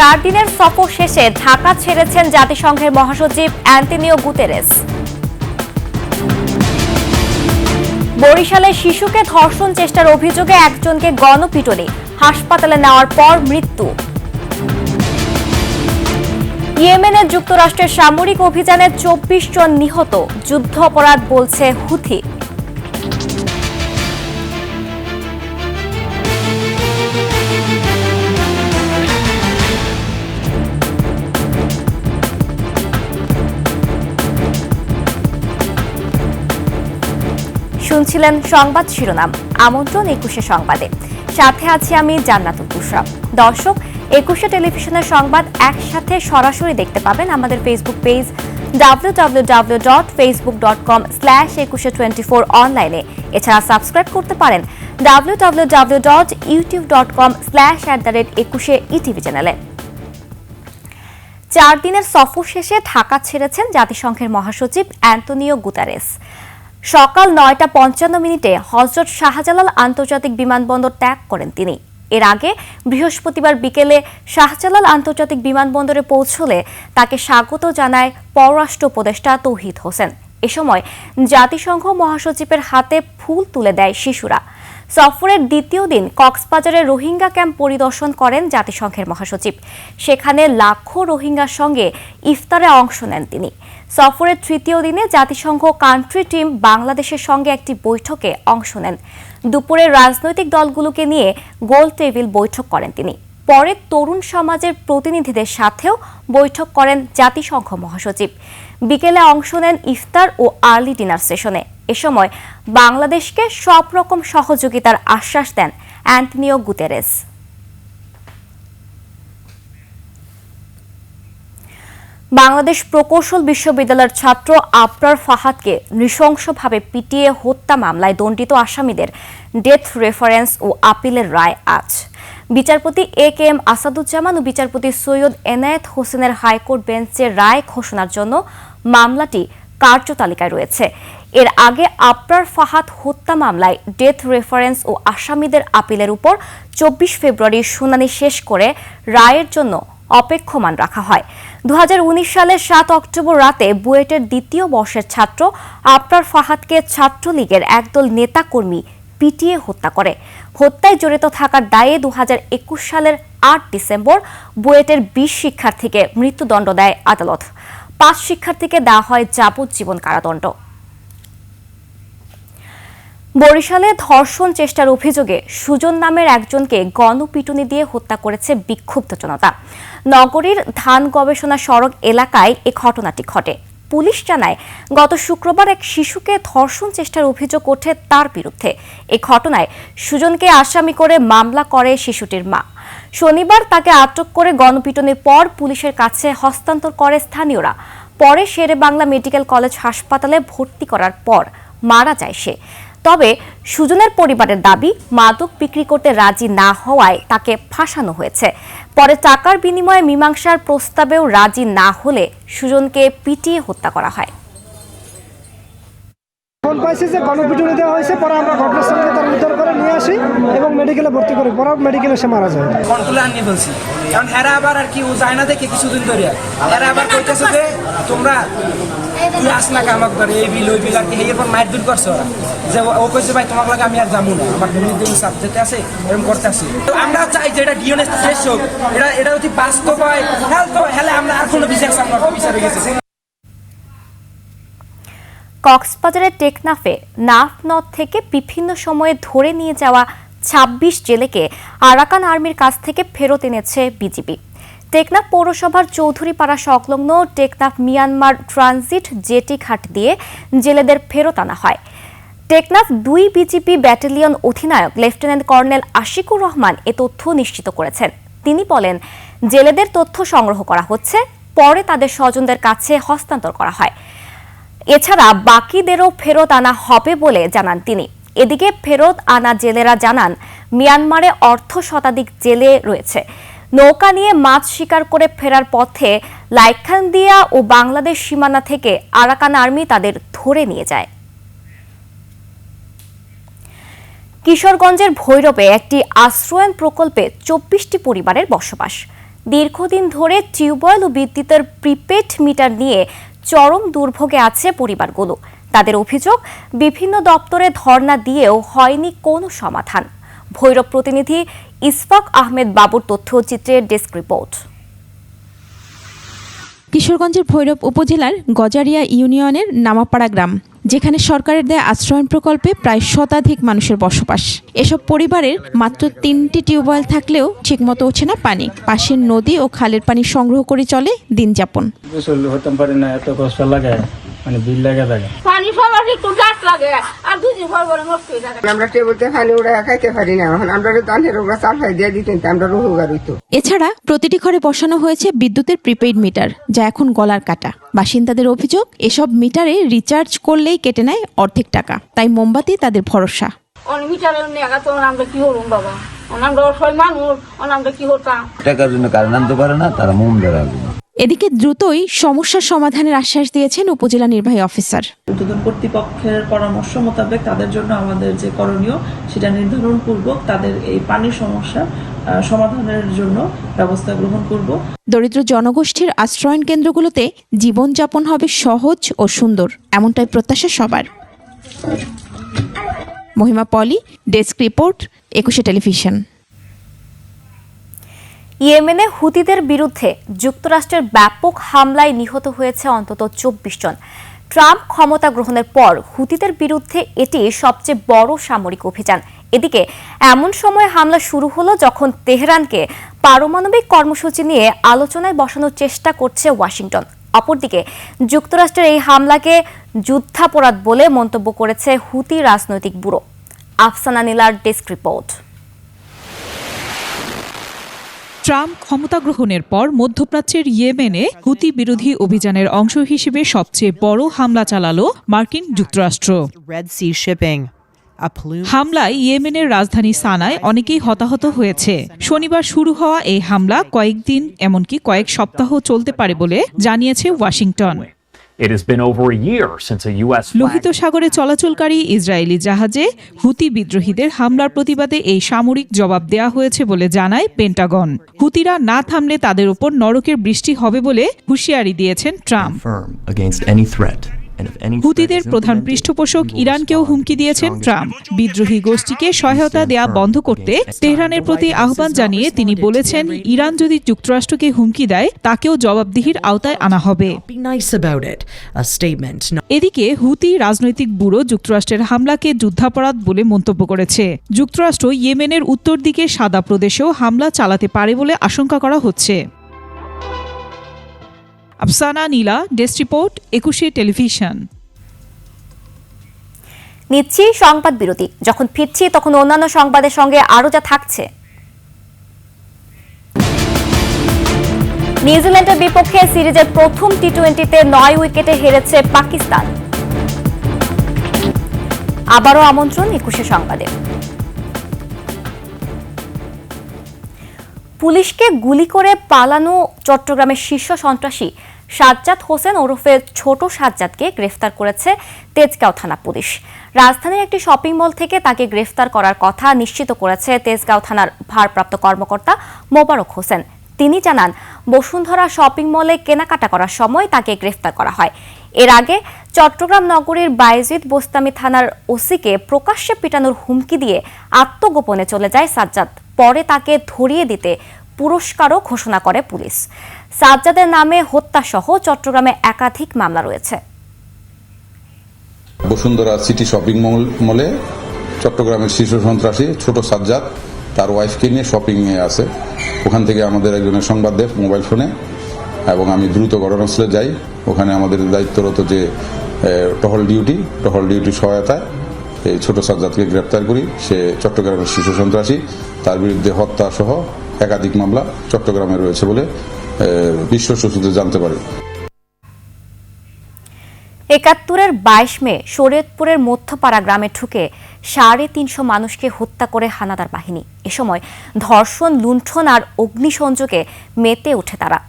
4 দিনের সফর শেষে ঢাকা ছেড়েছেন জাতিসংঘের মহাসচিব অ্যান্টোনিও গুতেরেস। বরিশালে শিশুকে ধর্ষণ চেষ্টার অভিযোগে একজনকে গণপিটুনি, হাসপাতালে নেওয়ার পর মৃত্যু। ইয়েমেনে যুক্তরাষ্ট্রের সামরিক অভিযানে 24 জন নিহত, যুদ্ধাপরাধ বলছে হুথি। শুনছিলেন সংবাদ শিরোনাম। আমন্ত্রণ 21 সংবাদে, সাথে আছি আমি জান্নাতুল বুশরা। দর্শক, 21 টেলিভিশনের সংবাদ একসাথে সরাসরি দেখতে পাবেন আমাদের ফেসবুক পেজ www.facebook.com/2124 অনলাইনে। এছাড়া সাবস্ক্রাইব করতে পারেন www.youtube.com/21etv চ্যানেলে। 4 দিনের সফর শেষে ঢাকা ছেড়েছেন জাতিসংঘের মহাসচিব অ্যান্টোনিও গুতেরেস। সকাল 9:55 হযরত শাহজালাল আন্তর্জাতিক বিমানবন্দর ত্যাগ করেন তিনি। এর আগে বৃহস্পতিবার বিকেলে শাহজালাল আন্তর্জাতিক বিমানবন্দরে পৌঁছলে তাকে স্বাগত জানায় পররাষ্ট্র উপদেষ্টা তৌহিদ হোসেন। এ সময় জাতিসংঘ মহাসচিবের হাতে ফুল তুলে দেয় শিশুরা। সফরের দ্বিতীয় দিন কক্সবাজারের রোহিঙ্গা ক্যাম্প পরিদর্শন করেন জাতিসংঘের মহাসচিব। সেখানে লাখো রোহিঙ্গার সঙ্গে ইফতারে অংশ নেন তিনি। সফরের তৃতীয় দিনে জাতিসংঘ কান্ট্রি টিম বাংলাদেশের সঙ্গে একটি বৈঠকে অংশ নেন। দুপুরে রাজনৈতিক দলগুলোকে নিয়ে গোল টেবিল বৈঠক করেন তিনি। পরে তরুণ সমাজের প্রতিনিধিদের সাথেও বৈঠক করেন জাতিসংঘ মহাসচিব। বিকেলে অংশ নেন ইফতার ও আর্লি ডিনার সেশনে। এ সময় বাংলাদেশকে সব রকম সহযোগিতার আশ্বাস দেন অ্যান্টোনিও গুতেরেস। বাংলাদেশ প্রকৌশল বিশ্ববিদ্যালয়ের ছাত্র আবরার ফাহাদকে নৃশংসভাবে পিটিয়ে হত্যা মামলায় দণ্ডিত আসামিদের ডেথ রেফারেন্স ও আপিলের রায় আজ। বিচারপতি AK-M আসাদুজ্জামান ও বিচারপতি সৈয়দ এনায়েত হোসেনের হাইকোর্ট বেঞ্চের রায় ঘোষণার জন্য মামলাটি কার্যতালিকায় রয়েছে। এর আগে আবরার ফাহাদ হত্যা মামলায় ডেথ রেফারেন্স ও আসামিদের আপিলের উপর 24 ফেব্রুয়ারি শুনানি শেষ করে রায়ের জন্য অপেক্ষমান রাখা হয়। 2019 সালের 7 অক্টোবর রাতে বুয়েটের দ্বিতীয় বর্ষের ছাত্র আবরার ফাহাদকে ছাত্রলীগের একদল নেতাকর্মী পিটিয়ে হত্যা করে। হত্যায় জড়িত থাকার দায়ে 2021 সালের 8 ডিসেম্বর বুয়েটের 20 শিক্ষার্থীকে মৃত্যুদণ্ড দেয় আদালত। 5 শিক্ষার্থীকে দেওয়া হয় যাবজ্জীবন কারাদণ্ড। বরিশালে ধর্ষণ চেষ্টার অভিযোগে সুজন নামের একজনকে গণপিটুনি দিয়ে হত্যা করেছে বিক্ষুব্ধ জনতা। নগরীর ধান গবেষণা সড়ক এলাকায় এ ঘটনাটি ঘটে। পুলিশ জানায়, গত শুক্রবার এক শিশুকে ধর্ষণ চেষ্টার অভিযোগ ওঠে তার বিরুদ্ধে। এ ঘটনায় সুজনকে আসামি করে মামলা করে শিশুটির মা। শনিবার তাকে আটক করে গণপিটুনির পর পুলিশের কাছে হস্তান্তর করে স্থানীয়রা। পরে শেরেবাংলা মেডিকেল কলেজ হাসপাতালে ভর্তি করার পর মারা যায় সে। তবে সুজনের পরিবারের দাবি, মাদক বিক্রি করতে রাজি না হওয়ায় তাকে ফাঁসানো হয়েছে। পরে টাকার বিনিময়ে মীমাংসার প্রস্তাবেও রাজি না হলে সুজনকে পিটিয়ে হত্যা করা হয়। ফোন পাইছি যে গণপিটুনি দেওয়া হয়েছে, পরে আমরা ঘটনাস্থলে তার উদ্ধার করে নিয়ে আসি এবং মেডিকেলে ভর্তি করি। পরে মেডিকেলে সে মারা যায়। কন্ট্রোলে আনিয়ে ফেলছি, কারণ এরা আবার আর কি ও যায় না দেখে কিছুদিন ধরে এরা আবার কইতেছে যে তোমরা তুই আস না কামাক করে এই বিল ওই বিল আর কি এরপর মাইট দূর করছে ওরা। যে ও কইছে ভাই তোমার লাগে আমি আর যাবো না, আমার বিভিন্ন সাবজেক্টে আছে এরকম করতে আসি। আমরা চাই যে এটা ডিএনএস শেষ হোক, এটা যদি বাস্তব হয় তাহলে আমরা আর কোনো বিচার সামনে বিচার হয়ে গেছে। কক্সবাজারের টেকনাফে নাফ নদ থেকে বিভিন্ন সময়ে ধরে নিয়ে যাওয়া 26 জেলেকে আরাকান আর্মির কাছ থেকে ফেরত এনেছে বিজিবি। টেকনাফ পৌরসভার চৌধুরীপাড়া সংলগ্ন টেকনাফ মিয়ানমার ট্রানজিট জেটি ঘাট দিয়ে জেলেদের ফেরত আনা হয়। টেকনাফ 2 বিজিবি ব্যাটালিয়ন অধিনায়ক লেফটেন্যান্ট কর্নেল আশিকুর রহমান এ তথ্য নিশ্চিত করেছেন। তিনি বলেন, জেলেদের তথ্য সংগ্রহ করা হচ্ছে, পরে তাদের স্বজনদের কাছে হস্তান্তর করা হয়। এছাড়া বাকিদেরও ফেরত আনা হবে বলে জানান তিনি। এদিকে ফেরত আনা জেলেরা জানান, মিয়ানমারে অর্ধশতাধিক জেলে রয়েছে। নৌকা নিয়ে মাছ শিকার করে ফেরার পথে লাইখানদিয়া ও বাংলাদেশ সীমানা থেকে আরাকান আর্মি তাদের ধরে নিয়ে যায়। কিশোরগঞ্জের ভৈরবে একটি আশ্রয়ন প্রকল্পে 24টি পরিবারের বসবাস। দীর্ঘদিন ধরে টিউবওয়েল ও বিদ্যুতের প্রিপেড মিটার নিয়ে চরম দুর্ভোগে আছে পরিবারগুলো। তাদের অভিযোগ, বিভিন্ন দপ্তরে ধর্ণা দিয়েও হয়নি কোনো সমাধান। ভৈরব প্রতিনিধি ইসফাক আহমেদ বাবুর তথ্যচিত্রের ডেস্ক রিপোর্ট। কিশোরগঞ্জের ভৈরব উপজেলার গজারিয়া ইউনিয়নের নামাপাড়া গ্রাম, যেখানে সরকারের দেয়া আশ্রয়ণ প্রকল্পে প্রায় শতাধিক মানুষের বসবাস। এসব পরিবারের মাত্র 3টি টিউবওয়েল থাকলেও ঠিকমতো ওঠে না পানি। পাশের নদী ও খালের পানি সংগ্রহ করে চলে দিন যাপন। হতে পারে না, এত কষ্ট লাগে, মানে বিল লাগে থাকে। পানি সবার একটু ডাক লাগে আর দুদিন পর পরে নষ্ট হয়ে যায়। আমরা টেবিলতে পানি উড়ে খাইতে পারি না, এখন আমরা ধানের ওগুলা চাল দিয়ে দিতেন, আমরা রোহুগার হইতো। এছাড়া প্রতিটি ঘরে বসানো হয়েছে বিদ্যুতের প্রিপেইড মিটার, যা এখন গলার কাটা। বাসিন্দাদের অভিযোগ, এসব মিটারে রিচার্জ করলেই কেটে নেয় অর্ধেক টাকা, তাই মোমবাতি তাদের ভরসা। অনেক মিটারের নেগা তো আমরা কি হরুম বাবা, আমরা অসহায় মানুষ, আমরা কি হতাম। টাকার জন্য কারণ আনতে পারে না, তারা মোম ধরাবে। এদিকে দ্রুতই সমস্যার সমাধানের আশ্বাস দিয়েছেন উপজেলা নির্বাহী অফিসার। ঊর্ধ্বতন কর্তৃপক্ষের পরামর্শ মোতাবেক তাদের জন্য আমাদের যে করণীয় সেটা নির্ধারণ পূর্বক তাদের এই পানির সমস্যা সমাধানের জন্য ব্যবস্থা গ্রহণ করব। দরিদ্র জনগোষ্ঠীর আশ্রয়ণ কেন্দ্রগুলোতে জীবনযাপন হবে সহজ ও সুন্দর, এমনটাই প্রত্যাশা সবার। মহিমা পলি, ডেস্ক রিপোর্ট, 21 টেলিভিশন। ইয়েমেনে হুতিদের বিরুদ্ধে যুক্তরাষ্ট্রের ব্যাপক হামলায় নিহত হয়েছে অন্তত 24 জন। ট্রাম্প ক্ষমতা গ্রহণের পর হুতিদের বিরুদ্ধে এটি সবচেয়ে বড় সামরিক অভিযান। এদিকে এমন সময় হামলা শুরু হলো যখন তেহরানকে পারমাণবিক কর্মসূচি নিয়ে আলোচনায় বসানোর চেষ্টা করছে ওয়াশিংটন। অপরদিকে যুক্তরাষ্ট্রের এই হামলাকে যুদ্ধাপরাধ বলে মন্তব্য করেছে হুতি রাজনৈতিক ব্যুরো। আফসানা নীলার ডেস্ক রিপোর্ট। ট্রাম্প ক্ষমতা গ্রহণের পর মধ্যপ্রাচ্যের ইয়েমেনে হুতি বিরোধী অভিযানের অংশ হিসেবে সবচেয়ে বড় হামলা চালালো মার্কিন যুক্তরাষ্ট্র। হামলায় ইয়েমেনের রাজধানী সানায় অনেকেই হতাহত হয়েছে। শনিবার শুরু হওয়া এই হামলা কয়েকদিন, এমনকি কয়েক সপ্তাহ চলতে পারে বলে জানিয়েছে ওয়াশিংটন। লোহিত সাগরে চলাচলকারী ইসরায়েলি জাহাজে হুতি বিদ্রোহীদের হামলার প্রতিবাদে এই সামরিক জবাব দেয়া হয়েছে বলে জানায় পেন্টাগন। হুতিরা না থামলে তাদের উপর নরকের বৃষ্টি হবে বলে হুঁশিয়ারি দিয়েছেন ট্রাম্প। হুতিদের প্রধান পৃষ্ঠপোষক ইরানকেও হুমকি দিয়েছেন ট্রাম্প। বিদ্রোহী গোষ্ঠীকে সহায়তা দেয়া বন্ধ করতে তেহরানের প্রতি আহ্বান জানিয়ে তিনি বলেছেন, ইরান যদি যুক্তরাষ্ট্রকে হুমকি দেয় তাকেও জবাবদিহির আওতায় আনা হবে। এদিকে হুতি রাজনৈতিক ব্যুরো যুক্তরাষ্ট্রের হামলাকে যুদ্ধাপরাধ বলে মন্তব্য করেছে। যুক্তরাষ্ট্র ইয়েমেনের উত্তর দিকে সাদা প্রদেশেও হামলা চালাতে পারে বলে আশঙ্কা করা হচ্ছে। আফসানা নীলা, ডেস্ক রিপোর্ট, 21 টেলিভিশন। নিচ্ছি সংবাদ বিরতি। যখন ফিরছি তখন অন্যান্য সংবাদের সঙ্গে আরো যা থাকছে। নিউজিল্যান্ডের বিপক্ষে সিরিজের প্রথম টি-20তে 9 উইকেটে হেরেছে পাকিস্তান। আবারও আমন্ত্রণ 21 সংবাদে। পুলিশকে গুলি করে পালানো চট্টগ্রামের শীর্ষ সন্ত্রাসী সাজ্জাদ হোসেন ওরফে ছোট সাজ্জাদকে গ্রেফতার করেছে তেজগাঁও থানা পুলিশ। রাজধানীর একটি শপিং মল থেকে তাকে গ্রেফতার করার কথা নিশ্চিত করেছে তেজগাঁও থানার ভারপ্রাপ্ত কর্মকর্তা মোবারক হোসেন। তিনি জানান, বসুন্ধরা শপিং মলে কেনাকাটা করার সময় তাকে গ্রেফতার করা হয়। এর আগে চট্টগ্রাম নগরীর বায়েজিদ বোস্তামি থানার ওসিকে প্রকাশ্যে পিটানোর হুমকি দিয়ে আত্মগোপনে চলে যায় সাজ্জাদ। পরে তাকে ধরিয়ে দিতে পুরস্কারও ঘোষণা করে পুলিশ। সাজ্জাদের নামে হত্যাসহ চট্টগ্রামে একাধিক মামলা রয়েছে। বসুন্ধরা সিটি শপিং মলে চট্টগ্রামের শীর্ষ সন্ত্রাসী ছোট সাজ্জাদ তার ওয়াইফকে নিয়ে শপিং এ আছে। ওখান থেকে আমাদের একজনের সংবাদ দেয় মোবাইল ফোনে, এবং আমি দ্রুত ঘটনাস্থলে যাই। ওখানে আমাদের দায়িত্বরত যে টহল ডিউটির সহায়তায় এই ছোট সাজ্জাদকে গ্রেপ্তার করি। সে চট্টগ্রামের শীর্ষ সন্ত্রাসী, তার বিরুদ্ধে হত্যা সহ একাধিক মামলা চট্টগ্রামে রয়েছে বলে বিশ্বস্ত সূত্রে জানতে পারি। ৭১-এর ২২ মে শরীয়তপুরের মধ্যপাড়া গ্রামে ঢুকে ৩৫০ মানুষকে হত্যা করে হানাদার বাহিনী। এ সময় ধর্ষণ, লুণ্ঠন আর অগ্নিসংযোগে মেতে ওঠে তারা।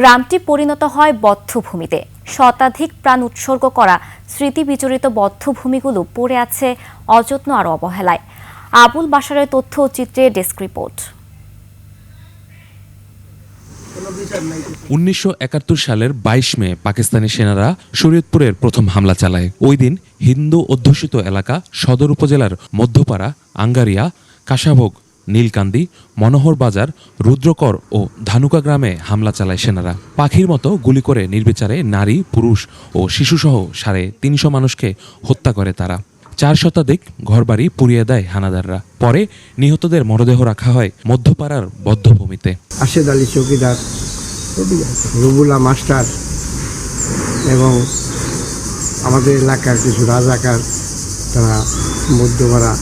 গ্রামটি পরিণত হয় বধ্যভূমিতে। শতাধিক প্রাণ উৎসর্গ করা স্মৃতি বিজড়িত বধ্যভূমিগুলো পড়ে আছে অযত্ন আর অবহেলায়। আবুল বাশারের তথ্য ও চিত্রে ডেস্ক রিপোর্ট। 1971 সালের 22 মে পাকিস্তানি সেনারা শরীয়তপুরের প্রথম হামলা চালায়। ওই দিন হিন্দু অধ্যুষিত এলাকা সদর উপজেলার মধ্যপাড়া, আঙ্গারিয়া, কাশাভোগ, নীলকান্দি, মনোহর বাজার, রুদ্রকর ও ধানুকা গ্রামে হামলা চালায় সেনারা। পাখির মতো গুলি করে নির্বিচারে নারী, পুরুষ ও শিশুসহ 350 মানুষকে হত্যা করে তারা। 4 শতাধিক ঘরবাড়ি পুড়িয়ে দেয় হানাদাররা। পরে নিহতদের মরদেহ রাখা হয় মধ্যপাড়ার বধ্যভূমিতে। আশেদ আলী চৌকিদার, রুবুল্লা মাস্টার এবং আমাদের এলাকার কিছু রাজাকার তারা মধ্যপাড়া,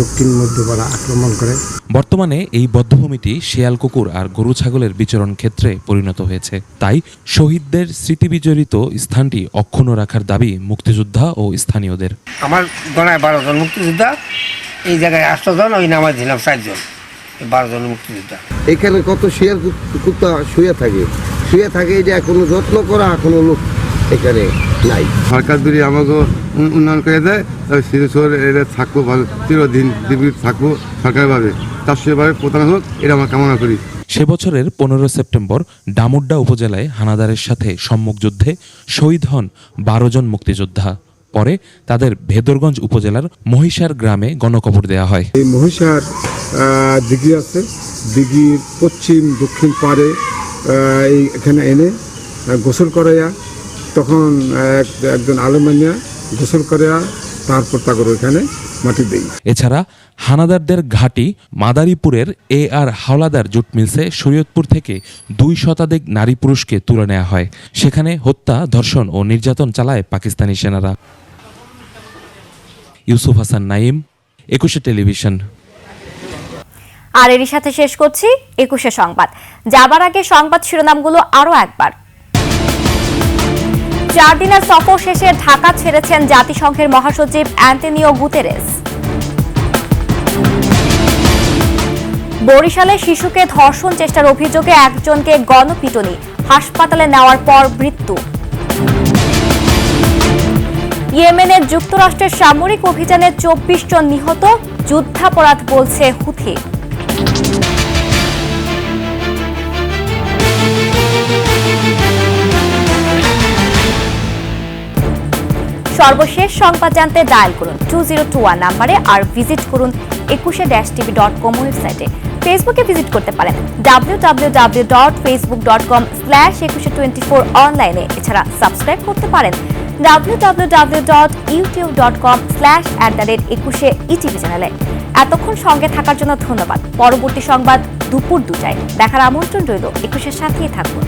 দক্ষিণ মধ্যপাড়া আক্রমণ করে। বর্তমানে এই বধ্যভূমিটি শিয়াল কুকুর আর গরু ছাগলের বিচরণ ক্ষেত্রে পরিণত হয়েছে। তাই শহীদদের স্মৃতিবিজড়িত স্থানটি অক্ষুণ্ণ রাখার দাবি মুক্তিযোদ্ধা ও স্থানীয়দের। আমার গণায় 12 জন মুক্তিযোদ্ধা, এই জায়গায় 8 জন, ওই নামাজ দিলাম 4 জন, 12 জন মুক্তিযোদ্ধা। এখানে কত শিয়াল কুত্তা শুয়ে থাকে, এটা কোনো যত্ন করা কোনো লোক এখানে নাই। সরকার যদি আমাকে উন্নয়ন করে দেয় তবে শিশুর এটা থাকবো ভালো, চিরদিন জীবিত থাকবো সরকারিভাবে, তার সেভাবে প্রধান হোক, এটা আমরা কামনা করি। সে বছরের 15 সেপ্টেম্বর ডামুড্ডা উপজেলায় হানাদারের সাথে সম্মুখ যুদ্ধে শহীদ হন 12 জন মুক্তিযোদ্ধা। পরে তাদের ভেদরগঞ্জ উপজেলার মহিষার গ্রামে গণকবর দেওয়া হয়। এই মহিষার দিঘি আছে, দিঘির পশ্চিম দক্ষিণ পাড়ে এখানে এনে গোসল করাইয়া, তখন একজন আলেমানিয়া গোসল করাইয়া তারপর তাকে এখানে মাটি দেই। এছাড়া হানাদারদের ঘাঁটি মাদারীপুরের AR হাওলাদার জুট মিলসে শরীয়তপুর থেকে 2 শতাধিক নারী পুরুষকে তুলে নেওয়া হয়। সেখানে হত্যা, ধর্ষণ ও নির্যাতন চালায় পাকিস্তানি সেনারা। ইউসুফ হাসান নাইম, 21 টেলিভিশন। আর এরই সাথে শেষ করছি 21 সংবাদ। যাবার আগে সংবাদ শিরোনামগুলো আরো একবার। 4 দিনের সফর শেষে ঢাকা ছেড়েছেন জাতিসংঘের মহাসচিব অ্যান্টনিও গুতেরেস। বরিশালে শিশুকে ধর্ষণ চেষ্টার অভিযোগে একজনকে গণপিটুনি, হাসপাতালে নেওয়ার পর মৃত্যু। ইয়েমেনে যুক্তরাষ্ট্রের সামরিক অভিযানে 24 জন নিহত, যুদ্ধাপরাধ বলছে হুথি। সর্বশেষ সংবাদ জানতে ডায়াল করুন 2021 নম্বরে আর ভিজিট করুন 21-tv.com ওয়েবসাইটে। ফেসবুকে ভিজিট করতে পারেন www.facebook.com/2124 অনলাইনে। এছাড়া সাবস্ক্রাইব করতে পারেন www.youtube.com/21etv চ্যানেলে। এতক্ষণ সঙ্গে থাকার জন্য ধন্যবাদ। পরবর্তী সংবাদ দুপুর 2টায় দেখার আমন্ত্রণ রইল। 21-এর সাথেই থাকুন।